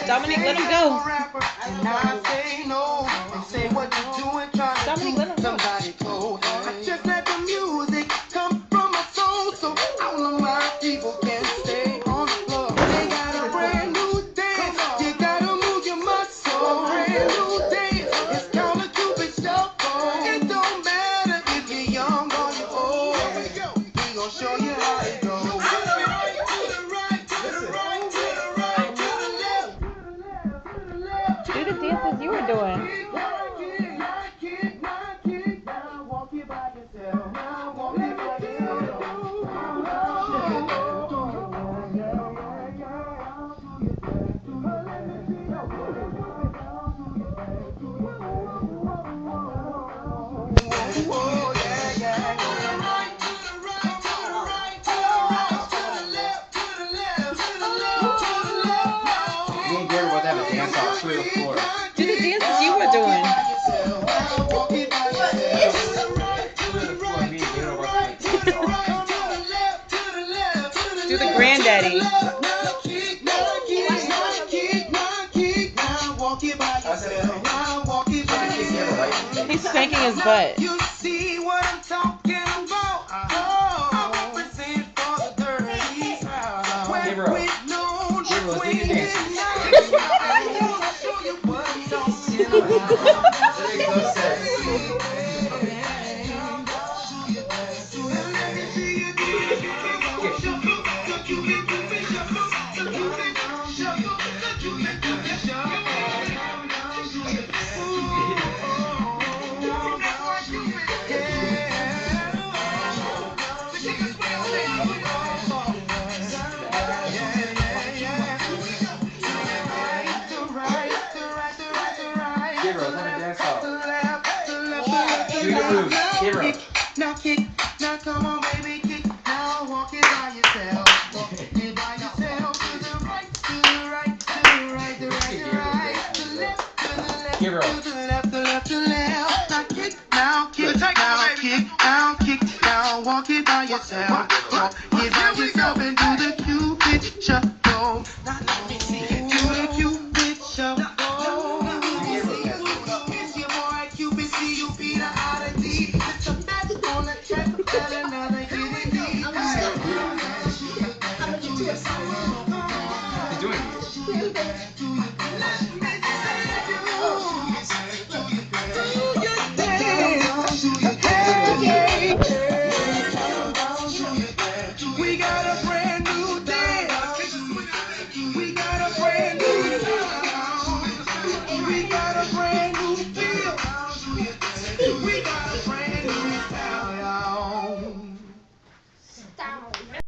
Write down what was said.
Dominic, let him go. Dominic, let him go. I just let the music come from my soul, so all of my people can stay on the floor. They got a brand new dance. You gotta move your muscle. Brand new dance. It's counter Cupid shuffle. It don't matter if you're young or you're old. We gon' show you how it goes. To the right, to the right, to the right, to the left. Do the dances you were doing. Me and Gary both have a dance off through the floor. Do the dances you were doing. Do the granddaddy. He's spanking his butt. You see what I'm talking about? I represent for the dirty. Gabriel. With no Gabriel, do your dance. I'll show you what I'm talking about. There you go, Seth. Gabriel, have a dance off. Do your moves. Gabriel. Now kick, now come on baby, kick. Now walk it by yourself. Walk it by yourself. To the right, to the right, to the right, to the right, to the right, to the left, to the left, Gabriel. to the left, to the left, to the left. Now kick, now kick, now kick, now kick. Now walk it by yourself. Walk it by yourself and do the Cupid shuffle. Now let me see it. Do the Cupid shuffle. It's your boy Cupid, see you be the oddity. It's a magic on the track.